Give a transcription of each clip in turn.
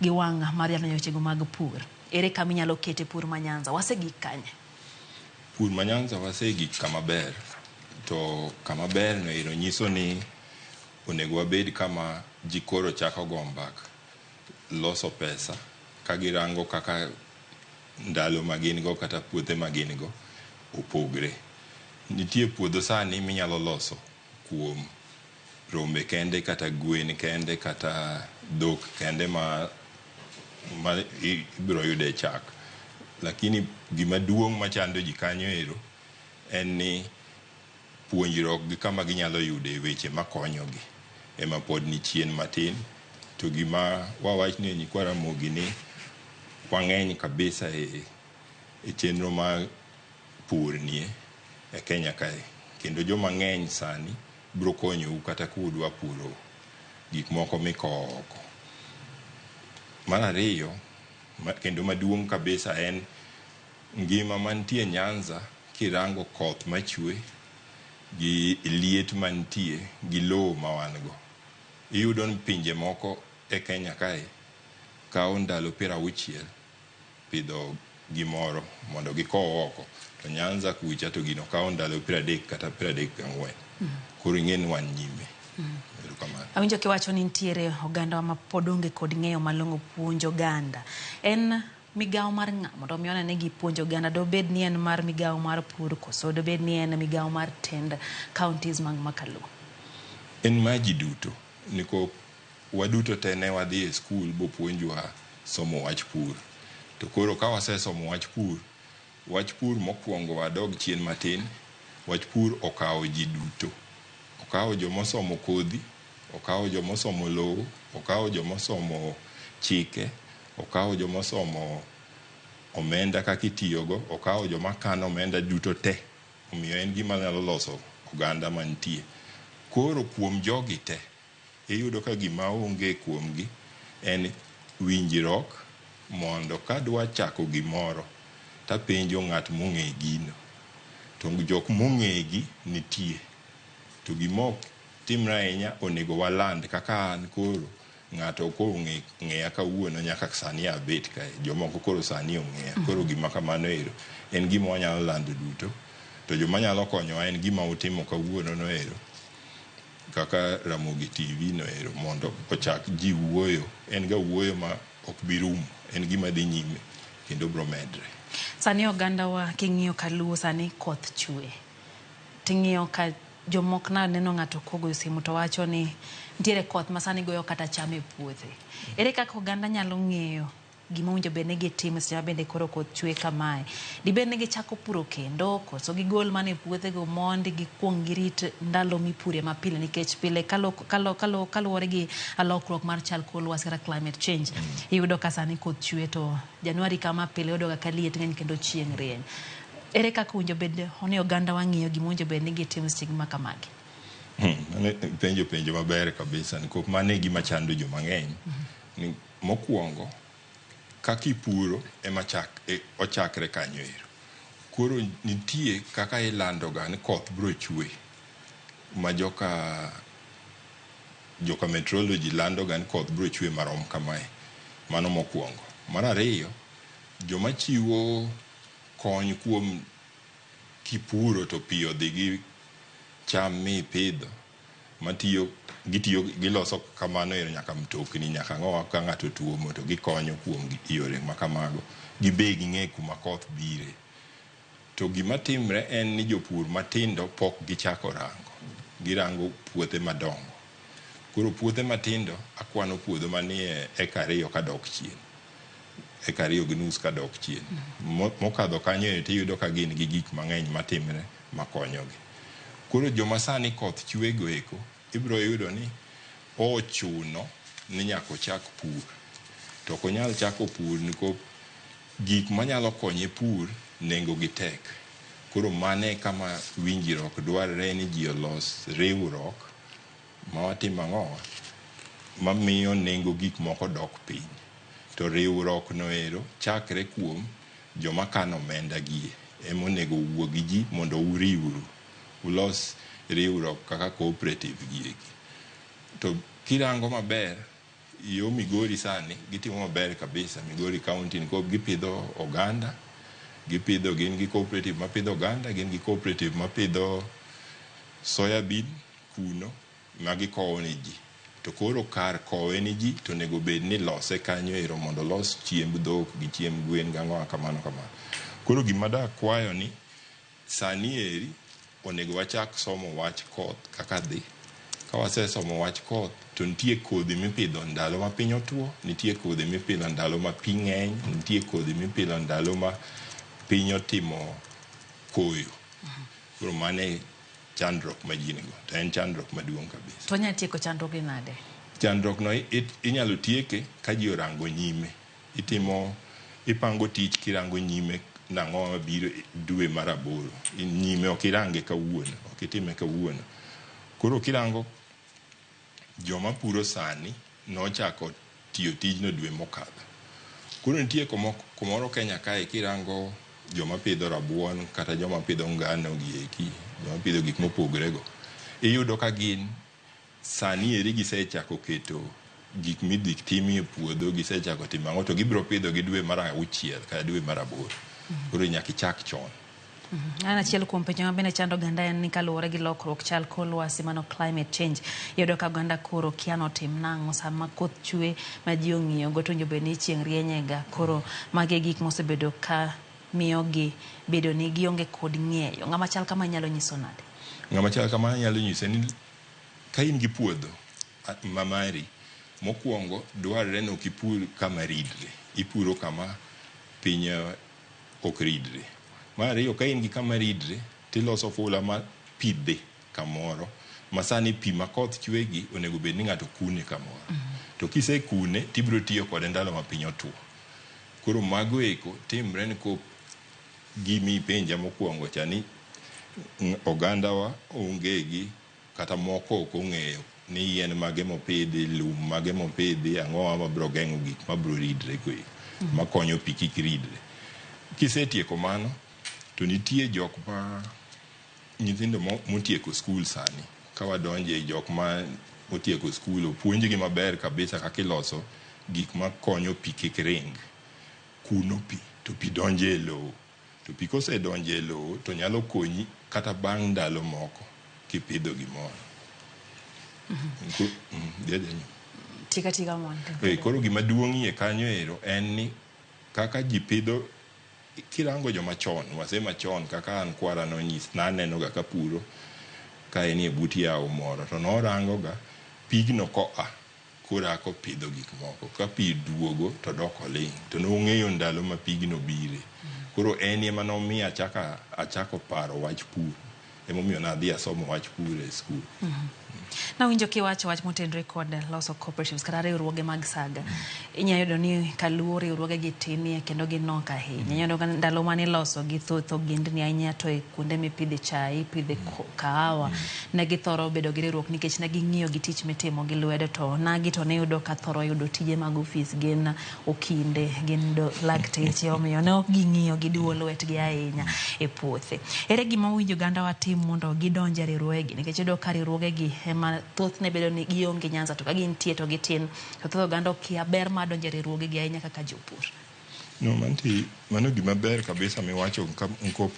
gi wang' mar yalo wechego mag pur. Ere kama inyalo kete pur ma Nyanza? Wasegik kanye? Pur ma Nyanza wasegik kama ber. To kama ber no iro nyiso ni onego wabed kama ji koro chako go mbaka loso pesa ka girango kaka ndalo magin go kata puothe magin go opogre. Nitie puodho sani minyalo loso kuom rombe kende kata gwen kende kata dhok kende ma ibiro yude chak. Lakini gima duong' machando ji kanyo ero en ni puonjruok gi kama ginyalo yude weche makonyogi ema pod ni chien matin. To gima wawach ni nyikwa Ramogi ni wang'eny kabisa e chenro ma pur nie e Kenya kae. Kendo joma ng'eny sani biro konyou kata kudwa puro gik moko mikowo oko. Mar ariyo kendo maduong' kabisa en ngima mantie Nyanza kirango koth machwe gi liet mantie gi lowo ma wan go. Iyudo ni pinje moko e Kenya kae kawo ndalo 60 pidho gimoro mondo gikow oko. To Nyanza kucha to gino kawo ndalo 30 kata 34. Koro ing'e ni wan nyime. Awinjo kiwacho ni nitiere oganda ma pod onge kod ng'eyo malong'o puonjo oganda. En migawo mar ng'a mondo mi onene gi puonjo oganda? Dobed ni en mar migawo mar pur koso dobed ni en migawo mar tend counties mag Makalu? En maji duto. Niko waduto te ne wadhi e skul bo puonjwa somo wach pur. To koro ka wasesomo wach pur mokwongo wadog chien matin. Wach pur okawo ji duto. Okawo jomosomo kodhi, okawo jomosomo lowo, okawo jomosomo chike, okawo jomosomo omenda kaka itiyogo, okawo joma kano omenda duto te. Omiyo en gima nyalo loso oganda mantie. Koro kuom jogi te iyudo ka gima onge kuomgi en winjruok mondo kadwa chako gimoro tapenjo ng'at mong'e gino. To jok mong'egi nitie. To gimok timre ahinya onego waland kaka an koro ng'ato ko ng'eya kawuono nyaka sani abet kae. Jomoko koro sani ong'eya. Koro gima kamano ero en gima wanyalo lando duto. To joma nyalo konyowa en gima utimo kawuono no ero. Kaka Ramogi TV no ero mondo ochak ji wuoyo. En ga wuoyo ma ok birum. En gima dhi nyime kendo bro medre. Sani oganda wa king'iyo Kaluo sani koth chwe. Ting'iyo ka jomok na neno ng'ato kogo simu to wacho ni nitiere koth ma sani goyo kata cham e puothe. Ere kaka oganda nyalo ng'eyo gima owinjo bed ni gitimo seche ma bende koro koth chwe kamae? Dibed ni gichako puro kendo koso gigol mana e puothe go mondi gikwong girit ndalo mipure mapile, nikech pile kaluwore gi lokruok mar chal kor lwasi kata climate change, iyudo ka sani koth chwe to Januari kama pile iyudo ka liet ng'eny kendo chieng' rieny. Ere kaka owinjo bed ni oganda wang'iyo gima owinjo bed ni gitimo seche ma kamagi? Penjo maber kabisa. Nikech mano e gima chando jo mang'eny. Mokwongo kaka ipuro ema ochakre kanyo ero. Koro nitie kaka ilandoga ni koth biro chwe. Ma joka meteorology landoga ni koth biro chwe marom kamae. Mano mokwongo. Mar ariyo, joma chiwo kony kuom kipuro to pi odhi gi cham mipidho giloso kamano ero nyaka mtokni nyaka ng'owa ka ng'ato tuo moto gikonyo kuom yore makamago. Gibe ging'e kuma koth bire. To gima timre en ni jopur matindo pok gichako rango. Girango puothe madongo. Koro puothe matindo akwano puodho manie eka 2 kadok chien. Eka 2 gi nus kadok chien. Mokadho kanyo tiyudo ka gin gi gik mang'eny matimre makonyogi. Koro joma sani koth chwe go eko ibiro yudo ni ochuno ni nyako chak pur. To konyal chako pur niko gik manyalo konye pur nengo gi tek. Koro mane kama winjruok dwarre ni ji olos riwruok ma watimo ang'owa mamiyo nengo gik moko dok piny. To riwruok no ero chakre kuom joma kano omenda gie. Emonego wuo gi ji mondo uriwru. Ulos riwruok kaka cooperative gieki. To kirango maber yo Migori sani gitimo maber kabisa. Migori County niko gipidho oganda, gipidho gin gi cooperative mapidho oganda, gin gi cooperative mapidho soya bean kuno magikowo ne ji. To koro kar kowe ni ji to nego bed ni lose kanyo ero mondo los chiemb dhok gi chiemb gwen gang'oa kamano kamano. Koro gima da kwayo ni sani eri onego wachak somo wach koth kaka dhi. Ka wasesomo wach koth to nitie kodhi mipidho ndalo ma piny otuo, nitie kodhi mipidho ndalo ma pi ng'eny, nitie kodhi mipidho ndalo ma piny otimo koyo. Koro mane chandruok ma ji nigo, to en chandruok maduong' kabisa. To nya tieko chandruok nade? Chandruok no inyalo tieke ka ji orango nyime. Ipango tich kirango nyime nang'o mabiro dwe mar 8. Nyime ok irange kawuono, ok itime kawuono. Koro kirango joma puro sani nochako tiyo tijno dwe mokadho. Koro nitie kumoro Kenya kae kirango joma pidho rabuon kata joma pidho ngano gieki, joma pidho gik mopogre go. Iyudo ka gin sani eri gisechako keto gik midhi timi e puodho, gisechako timo ang'o to gibiro pidho gi dwe mar 6 kata dwe mar 8. Koro nyaka ichak chon. An achiel kuom penjo ma bende chando oganda en ni kaluwore gi lokruok chal kor lwasi mano climate change. Iyudo ka oganda koro kia notim nang'o sama koth chwe ma ji ong'iyo go to bed ni chieng' rienyega. Koro magi gik mosebedo ka miyogi bedo ni gionge kod ng'eyo. Ng'ama chal kama nyalo nyiso nade? Ng'ama chal kama nyalo nyise ni ka in gi puodho mamari, mokwongo dwarre ni ok ipur kama ridre, ipuro kama piny ok ridre. Mar ariyo, ka in gi kama ridre tiloso fula ma pi dhi kamoro ma sani pi ma koth chwegi onego bed ni ng'ato kune kamoro. To kise kune tibiro tiyo kode ndalo ma piny otuo. Koro mago eko timre ni ko gimi penja mokwongo cha ni ogandawa onge gi kata moko ok ong'eyo ni yien mage mopidhi, lum mage mopidhi, ang'owa mabiro geng'o gik mabiro ridre go makonyo pi kik ridre. Kisetieko mano to nitie jok ma nyithindo motieko skul sani. Ka wadonje jok ma otieko skul opuonjgi maber kabisa kaka iloso gik makonyo pi kik ring. Kuno pi to pi donje e lowo. To pi kosedonje e lowo to nyalo konyi kata bang' ndalo moko kipidho gimoro. Tika mwante. Koro gima duong'ie kanyo ero en ni kaka ji pidho kirango joma chon, wase machon kaka an kwara nonyis, naneno ga kapuro ka en e but yawo moro to norango ga pigno koa korako pidho gik moko. Ka pi duogo to dok oling, to nong'eyo ndalo ma pigno bire. Koro en ema nomiyo achako paro wach pur. Emomiyo nadhi asomo wach pur e skul. Nawinjo kiwacho wach motenore kod loso cooperatives kata riwruoge mag saga. Inya yudo ni kaluwo riwruoge gi tinie kendo ginok ahinya. Iyudo ka ndalo mane loso gi thoth ogindni ahinya to e kuonde mipidhe chai, pidhe kahawa, ne githoro bedo gi riwruok nikech ne ging'iyo gi tich mitimo gi lwedo to nagi to ne yudo ka thoro yudo tije mag ofis gin okinde, gin lakteche, omiyo ne ok ging'iyo gi duo lwetgi ahinya e puothe. Ere gima winjo oganda watim mondo gidonje riwruoge nikech iyudo ka riwruoge gi ema thoth ne bedo ni gionge nyanza to ka gintie to gitin to thoth oganda okia ber mar donjo e riwruoge gi ahinya kaka jopur. No, mano gima ber kabisa miwacho nkop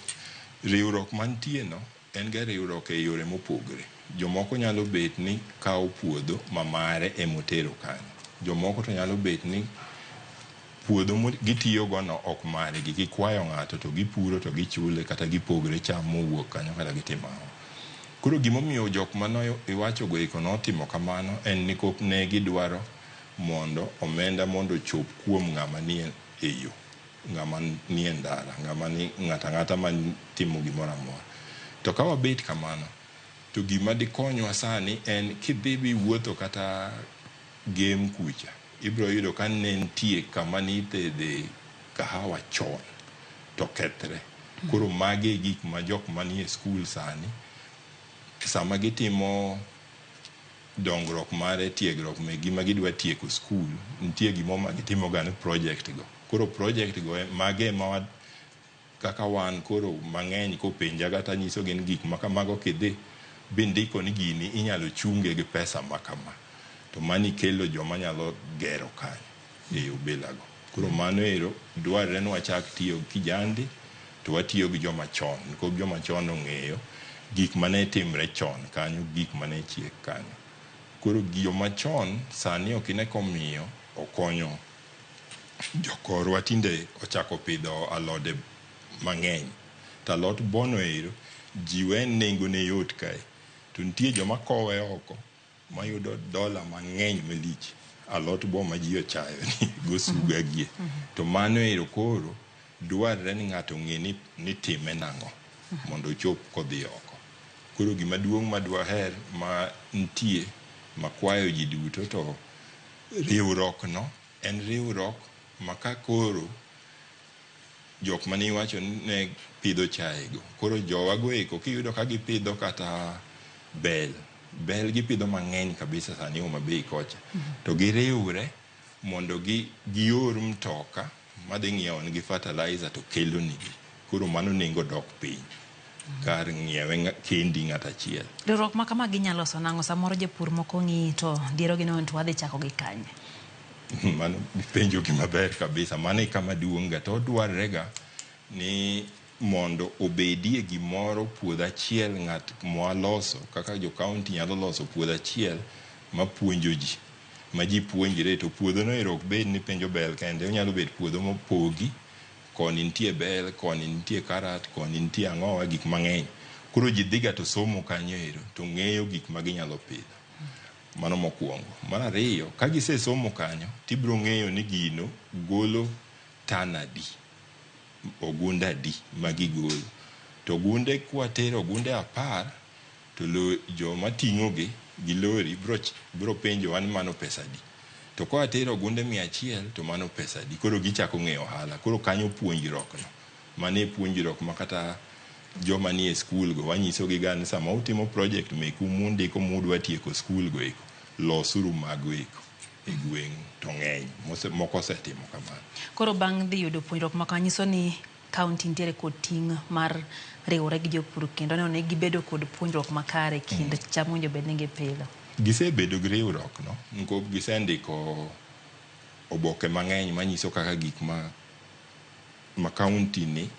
riwruok mantie no en ga riwruok e yore mopogre. Jomoko nyalo bet ni kawo puodho mamare e motero kanyo. Jomoko to nyalo bet ni puodho gitiyo go no ok mare, gikwayo ng'ato to gipuro to gichule kata gipogre cham mowuok kanyo kata gitimo. Koro gimomiyo jok mano iwacho go eko notimo kamano en ni kok ne gidwaro mondo omenda mondo chop kuom ng'ama nie e yo, ng'ama nie ndara, ng'ata man timo gimoro amora. To ka wabet kamano to gima dikonywa sani en kidhi wuotho kata game kucha, ibiro yudo ka ne nitie kama nitedhe kahawa chon to kethre. Koro mage gik ma jok manie skul sani sama gitimo dongruok mare tiegruok me gima gidwa tieko skul, nitie gimo ma gitimo ga ni project go. Koro project go mage ma kaka wan koro mang'eny kopenja gata nyiso gin gik ma kamago kidhi bindiko ni gini inyalo chunge gi pesa makama. to mani kelo joma nyalo gero kanyo e obelago. Koro mano ero dwarre ni wachak tiyo kijandi to watiyo gi joma chon, nikech joma chon ong'eyo gik mane timre chon kanyo, gik mane chiek kanyo. Koro joma chon sani okine komiyo okonyo jokorwa tinde ochako pidho alode mang'eny. To alot bono ero jiwe nengo ne yot kae, to nitie joma kowe oko mayudo dola mang'eny malich. Alot bo ma ji ochayo ni go suga gie. To mano ero koro dwarre ni ng'ato ng'e ni time nang'o mondo ochop kodhi oko. Koro gima duong' ma dwaher ma nitie makwayo ji duto to riwruok no en riwruok maka koro jok mane iwacho ne pidho chae go. Koro jowago eko kiyudo ka gipidho kata bel gipidho mang'eny kabisa sani Homa Bay kocha. To giriwre mondo gior mtoka madhi ng'iewo nigi fertilizer to kelo nigi. Koro mano nengo dok piny kar ng'iewe kendi ng'at achiel. Riwruok ma kama ginyalo loso nang'o? Samoro jopur moko ng'i to diero gi no to wadhi chako gi kanye. Mano penjo gima ber kabisa. Mano kama duong' to dwarrega ni mondo obedie gimoro puodho achiel ng'at mwaloso kaka jo county nyalo loso puodho achiel ma puonjo ji ma ji puonjre. To puodho no ero ok bed ni penjo bel kende, onyalo bet puodho mopogi, koni nitie bel, koni nitie karat, koni nitie ang'owa, gik mang'eny. Koro ji dhiga to somo kanyo ero to ng'eyo gik ma ginyalo pidho. Mano mokwongo. Mar ariyo, ka gise somo kanyo tibro ng'eyo ni gino golo tanadi, ogunde adi ma gigolo. To gunde kwatero ogunde 10 to joma ting'ogi gi lori bro penjo wan mano pesa di. To kwa atero gunde 100 to mano pesa di. Koro gichako ng'eyo ohala. Koro kanyo puonjruok no. Mane puonjruok makata joma ni e skul go wanyiso gi gani sama utimo project meku mundiko mudwa tieko skul go eko losuru mago eko e gweng' to ng'eny moko osetimo kamano. Koro bang' dhi yudo puonjruok ma kanyiso ni county nitiere kod ting' mar riwore gi jopur kendo ne gibedo kod puonjruok makare kind cham winjo bed ni gipidho. Gisebedo gi riwruok no, nko gisendiko oboke mang'eny manyiso kaka gik ma county ni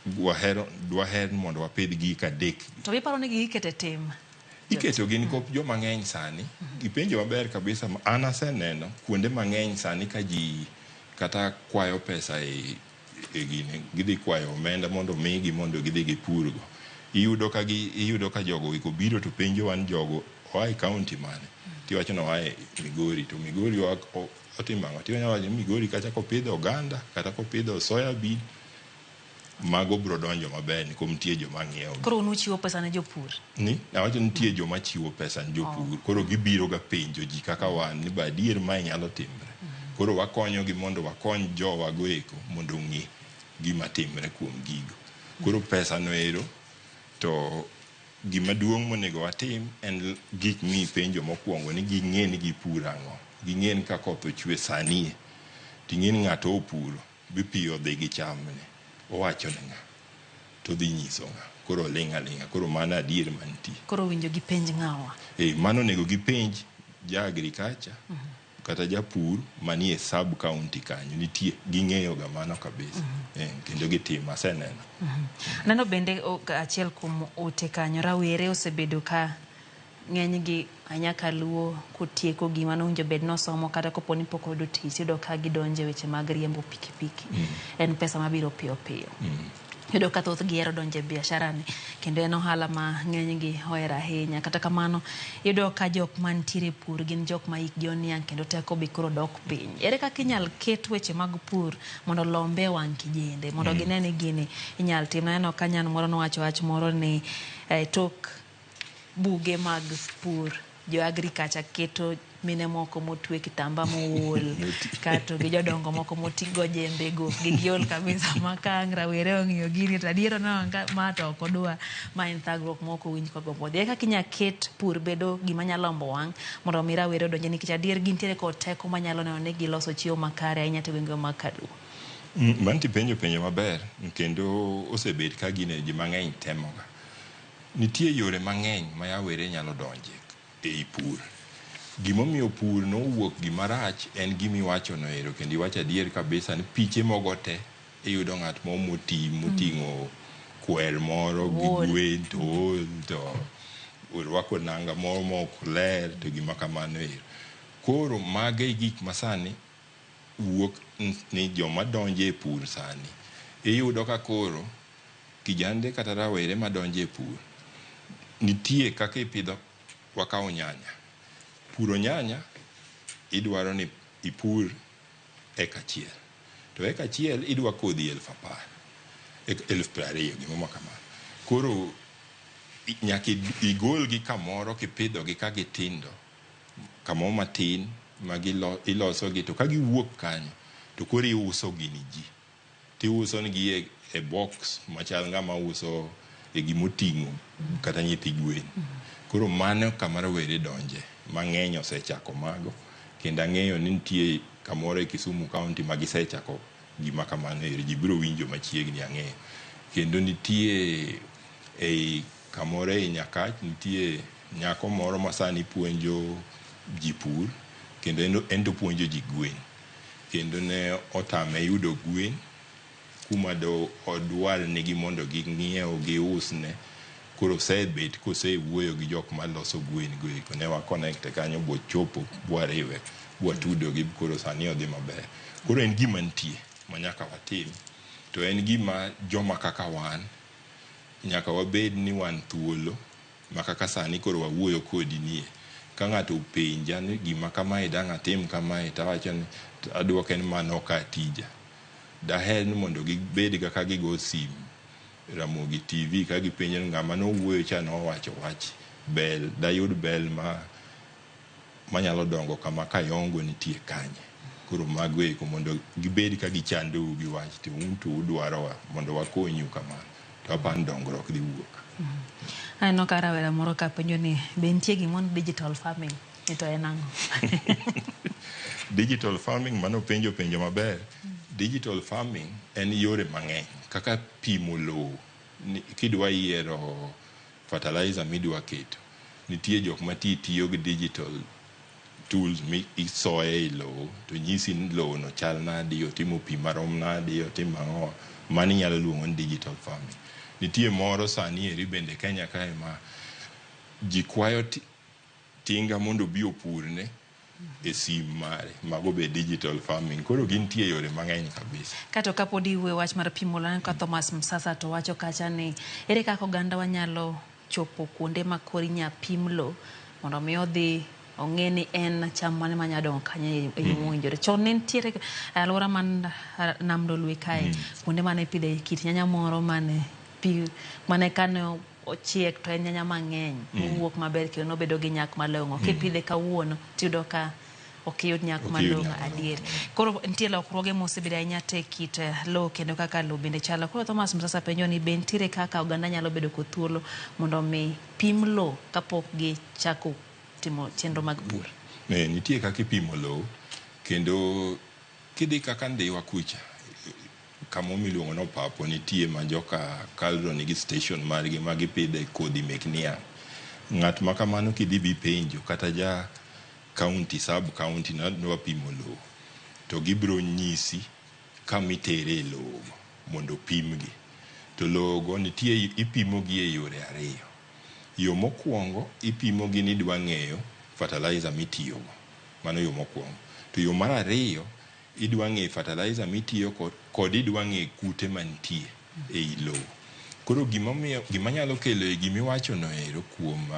dwaher mondo wapidh gik adek. To iparo ni gikete tim? Iketo gin kop jo mang'eny sani. Gipenjo maber kabisa. An aseneno kuonde mang'eny sani ka ji kata kwayo pesa e gine gidhi kwayo omenda mondo migi mondo gidhi gipurgo. Iyudo ka jogo iko biro to penjo wan jogo oai county mane. Tiwacho no oai Migori. To Migori otimang'o. Tiwacho no Migori kacha kopidho oganda kata kopidho soya bean, mago bro donjo maber ni komtie joma ng'iewo. Koro uchiwo pesa ne jopur? Ni awacho nitie joma chiwo pesa ne jopur. Koro gibiro ga penjo ji kaka wan ni ba adier ma nyalo timre. Koro wakonyo gi mondo wakony jowa go eko mondo ng'e gima timre kuom gigo. Koro pesa no ero to gima duong' monego watim en gik penjo mokwongo ni ging'e ni gipuro ang'o. Ging'e ni ka koth ochwe sani ting'e ni ng'ato opuro pi odhi gi chamne. Owacho ni ng'a to dhi nyiso ng'a. Koro ling'a. Koro mano adier mantie. Koro winjo gi penj ng'awa? Mano nego gi penj ja agriculture kata japur manie sub county kanyo nitie. Ging'eyo ga mano kabisa. Kendo gitimo. Aseneno. Neno bende achiel kuom ote kanyo rawere osebedo ka ng'eny gi anyakaluo kotieko gima nowinjo bed nosomo kata koponi pok oyudo tich yudo ka gidonje weche mag riembo pikipiki. En pesa mabiro piyo piyo. Yudo ka thoth gihero donje biashara ni kendo en ohala ma ng'eny gi ohero ahinya. Kata kamano yudo ka jok mantiere pur gin jok ma hikgi oniang' kendo teko be koro dok piny. Ere kaka inyal ket weche mag pur mondo lombe wang' kijende mondo gine ni gini inyal tim? Neno ka nyan moro nowacho wach moro ni tok buge mag pur jo agriculture keto mine moko motwe kitamba mool kato gi jodongo moko motigo jembe go gigiol kabisa makang' rawere ong'iyo gini to adiero no ma to ok odwa ma en thagruok moko winj kogombo. Ere kaka inyal ket pur bedo gima nyalo lombo wang' mondo mi rawere odonje nikech adier gintiere kod teko manyalo neno ni giloso chiemo makare ahinya to gwenge mag Kaluo? Manti penjo maber kendo osebed ka gine ji mang'eny temoga. Nitie yore mang'eny ma rawere nyalo donje ei pur. gimomiyo pur nowuok gimarach en gimiwacho no ero, kendo iwacho adier kabisa ni piche mogo te iyudo ng'at moting'o kwer moro gi gwen to orwako nanga moro mok ler to gima kamano ero. Koro mage gik masani wuok ni joma donje e pur sani iyudo ka koro kijande kata rawere madonje e pur nitie kaka ipidho. Wakawo nyanya, puro nyanya idwaro ni ipur eka achiel, to eka achiel idwa kodhi 10,000 gimoma kamano. Koro nyaka igolgi kamoro kipidhogi ka gitindo kamoro matin ma ilosogi, to ka giwuok kanyo to koro iusogi ni ji, tiuso nigi e box machal ng'ama uso e gimoting'o kata nyithi gwen. Koro mano kama rawere donje mang'eny osechako mago, kendo ang'eyo ni nitie kamoro e Kisumu County ma gisechako gima kamano ero, ji biro winjo machiegni ang'eyo. Kendo nitie kamoro e Nyakach nitie nyako moro masani puonjo ji pur, kendo en to puonjo ji gwen, kendo ne otame yudo gwen kuma do odwar nigi mondo ging'iew giusne. Koro osebet kosewuoyo gi jok maloso gwen go eko, ne wakonekte kanyo bochopo bwariwe bwatudogi, koro sani odhi maber. Koro en gima nitie ma nyaka watim, to en gima joma kaka wan nyaka wabed ni wan thuolo ma kaka sani koro wawuoyo kodi nie. Ka ng'ato penja ni gima kamae dang' atim kamae, tawacho ni adwoke ni mano ok atija. Daher ni mondo gibed kaka gigo simu Ramogi TV ka gipenjo ni ng'ama nowuoyo cha nowacho wach bel, dayud bel manyalo dongo kama kayongo nitie kanye. Koro mago eko mondo gibed ka gichandou gi wach, to to udwarowa mondo wakonyu kamano, to apan dongruok dhi wuok. Ano ka rawera moro ka penjo ni be nitie gimoro digital farming to en ang'o? Digital farming mano penjo maber. Digital farming en yore mang'eny kaka pimo lowo. Kidwa yiero fertilizer midwa keto, nitie jok matiyo gi digital tools mi isoye e lowo to nyisi ni lowo no chal nadi, otimo pi marom nadi, otimo ang'o. Mani nyalo luongo ni digital farming. Nitie moro sani eri bende Kenya kae ma ji kwayo tinga mondo bi opurne e sim mare, mago be digital farming. Koro gintie yore mang'eny kabisa. Kato kapodi we wach mar pimo lan ka Thomas Msasa to wacho kacha ni ere kaka oganda wanyalo chopo kuonde ma kori nya pim lo mondo mi odhi ong'e ni en cham mane manya dongo kanye e mowinjore. Chon ne nitiere alwora man nam Lolwe kae kuonde mane pidhe kit nyanya moro mane kane ochiek to en nyanya mang'eny wuok maber kendo nobedo gi nyak malong'o. Kipidhe kawuono tiyudo ka ok yud nyak malong'o adier. Koro nitie lokruoge mosebedo ahinya te kit lowo kendo kaka lowo bende chalo. Koro Thomas Msasa penjo ni be nitiere kaka oganda nyalo bedo kod thuolo mondo mi pim lowo kapok gichako timo chenro mag pur? Nitie kaka ipimo lowo, kendo kidhi kaka Ndiwa kucha kamo miluongo no papo, nitie ma joka kalro nigi station margi ma gipidhe kodhi mek niang'. Ng'at ma kamano kidhi bi penjo kata ja county sub county na dwa pimo lowo, to gibiro nyisi kamitere lowo mondo pimgi. To lowo go nitie ipimogi e yore ariyo. Yo mokwongo ipimogi ni dwa ng'eyo fertilizer mitiyogo, mano yo mokwongo. To yo mar ariyo idwa ng'e fertilizer mitiyo kod idwa ng'e kute mantie ei lowo. Koro gima nyalo kelo e gimiwacho no ero kuom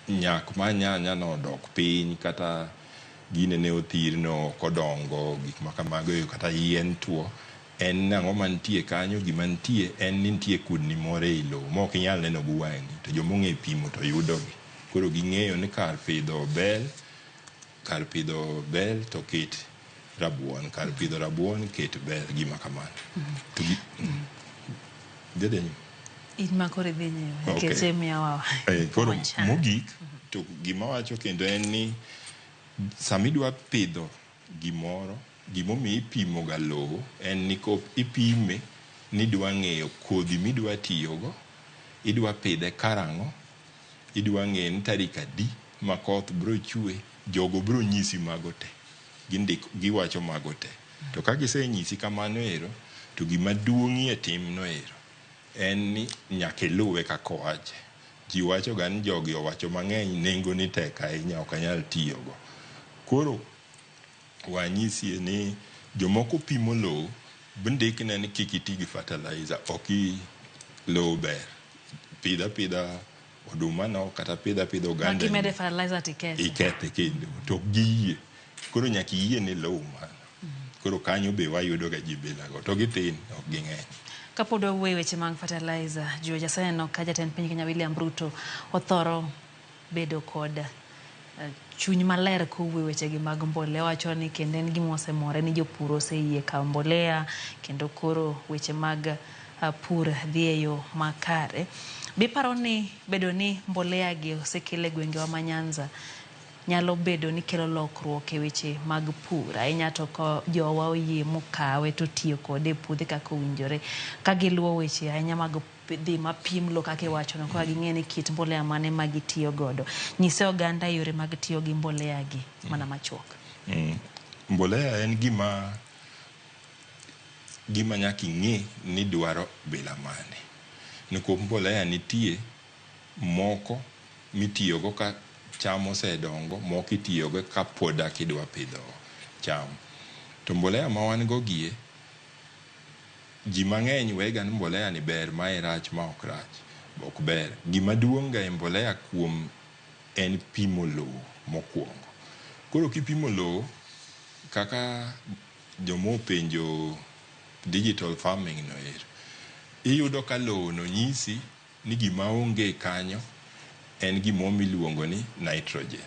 nyak ma nyanya no dok piny kata gine ne othirno kodongo gik makamago kata yien tuo, en ang'o mantie kanyo. Gima nitie en ni nitie kudni moro ei lowo ma ok inyal neno gi wang'i, to jomong'e pimo to yudogi. Koro ging'eyo ni kar pidho bel to ket rabuon, kar pidho rabuon ket bel, gima kamano. Koro mogik to gima wacho kendo en ni samidwa pidho gimoro, gimomiyo ipimo ga lowo en ni ipime ni dwa ng'eyo kodhi midwa tiyogo, idwa pidhe karang'o, idwa ng'eyo ni tarik adi ma koth bro chwe, jogo bro nyisi mago te, giwacho mago te. To ka gisenyisi kamano ero, to gima duong'ie tim no ero en ni nyaka iluwe kaka owache. Ji wacho ga ni jogi owacho mang'eny, nengo ni tek ahinya, ok anyal tiyogo. Koro wanyisi ni jomoko pimo lowo, bindikne ni kik iti gi fertilizer, ok lowo ber. Pidha oduma no, kata pidha oganda. Makimede fertilizer tikethe. Ikethe kendo, to giyie. Koro nyaka iyie ni lowo mano. Koro kanyo be wayudo ga ji bilago, to gitin, ok ging'eny. Kapod wawuoyo weche mag fertilizer, Jua jaseneno ka jatend piny Kenya William Ruto othoro bedo kod chuny maler kowuoyo wechegi mag mbolea. Wacho ni kendo en gima osemore ni jopur oseyie kawo mbolea, kendo koro weche mag pur dhi e yo makare. Biparo ni bedo ni mbolea gi osekele gwengewa ma Nyanza nyalo bedo ni kelo lokruok e weche mag pur, ahinya to ko jowa oyie mokawe to tiyo kode e puothe kaka owinjore, ka giluwo weche ahinya mag dhi mapim lo kaka iwacho no, ka ging'e ni kit mbolea mane ma gitiyo godo. Nyise oganda yore mag tiyo gi mbolea gi mana machuok. Mbolea en gima nyaka ing'e ni dwaro bila mane. Nikech mbolea nitie moko mitiyogo ka cham osedongo, moko itiyogo ka pod idwa pidho cham. To mbolea ma wan go gie, ji mang'eny wega ni mbolea ni ber, ma rach ma ok rach. Ok ber. Gima duong' ga e mbolea kuom en pimo lowo mokwongo. Koro kipimo lowo, kaka jomo penjo digital farming no ero, iyudo ka lowo no nyisi ni gima onge kanyo en gimo miluongo ni nitrogen.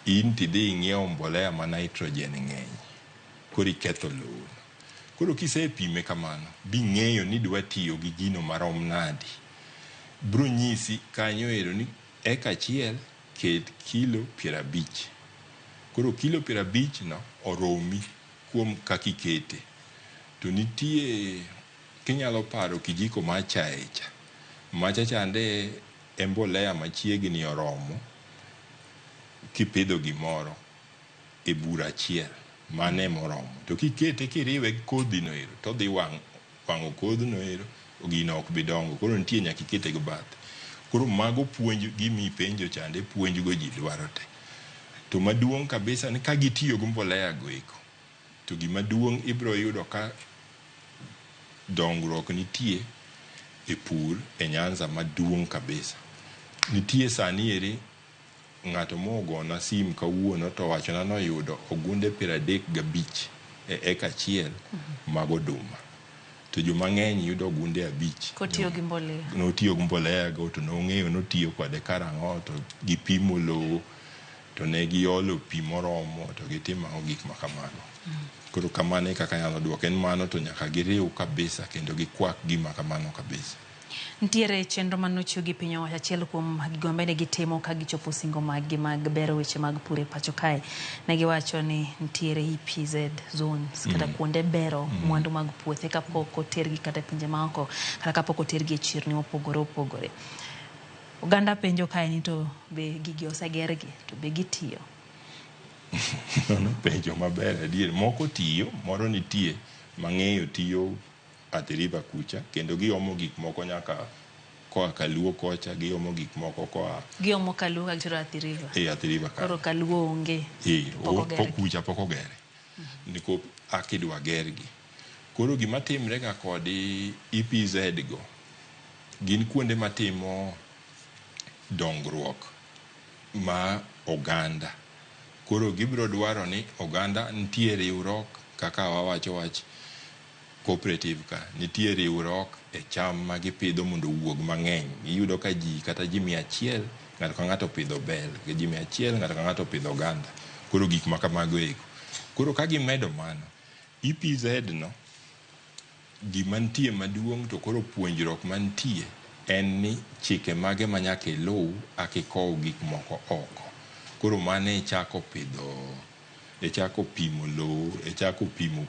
In tidhi ing'iewo mbolea ma nitrogen ng'eny, koro iketho lowo. Koro kisepime kamano, bing'eyo ni dwa tiyo gi gino marom nadi, bro nyisi kanyo ero ni eka achiel ket kilo 50. Koro kilo 50 no oromi kuom kaka ikete. To nitie, kinyalo paro kijiko ma chae cha, macha chande e mbolea machiegni oromo kipidho gimoro e bura achiel, mane moromo. To kikete kiriwe kodhi no ero, to dhi wang'o kodhi no ero, gino ok bidongo. Koro nitie nyaka ikete go bath. Koro mago puonj gimi penjo chande, puonj go ji dwaro te. To maduong' kabisa ni ka gitiyo go mbolea go eko, to gima duong' ibro yudo ka dongruok nitie e pur e Nyanza maduong' kabisa. Nitie sani eri ng'ato mogona sim kawuono to wachona no yudo ogunde 35 e eka achiel mag oduma. To joma ng'eny yudo ogunde 5. Kotiyo gi mbolea. Notiyo gi mbolea go, to nong'eyo notiyo kode karang'o, to gipimo lowo, to ne giolo pi moromo, to gitimo gik makamago. Koro kamano kaka nyalo duoko. En mano to nyaka giriw kabisa kendo gikwak gima kamano kabisa. Ntiere chenro manochiw gi piny owacho, achiel kuom gigombe ne gitimo ka gichopo singo mag bero weche mag pur e pacho kae. Ne giwacho ni ntiere EPZ zones, kata kuonde bero mwandu mag puothe kapok otergi kata pinje maoko, kata kapok otergi e chirni mopogore opogore. Oganda penjo kae ni to be gigi osegergi, to be gitiyo? No penjo maber adier. Moko tiyo, moro nitie mang'eyo tiyo Athi River kucha, kendo giomo gik moko nyaka koa Kaluo kocha, giomo gik moko koa giomo Kaluo ka gitero Athi River. Athi River ka. Koro Kaluo onge. Kucha pok ogere. Niko akidwa gergi. Koro gima timre ga kod EPZ go, gin kuonde matimo dongruok ma oganda. Koro gibro dwaro ni oganda nitie riwruok, kaka wawacho wach cooperative ka, nitie riwruok e cham ma gipidho mondo wuog mang'eny. Iyudo ka ji kata ji 100 ng'ato ka ng'ato pidho bel, ji 100 ng'ato ka ng'ato pidho oganda. Koro gik makamago eko. Koro ka gimedo mano, EPZ no, gima nitie maduong' to koro puonjruok mantie en ni chike mage manyaka iluw akikow gik moko oko. Koro mane chako pidho, chako pimo lowo, chako pimo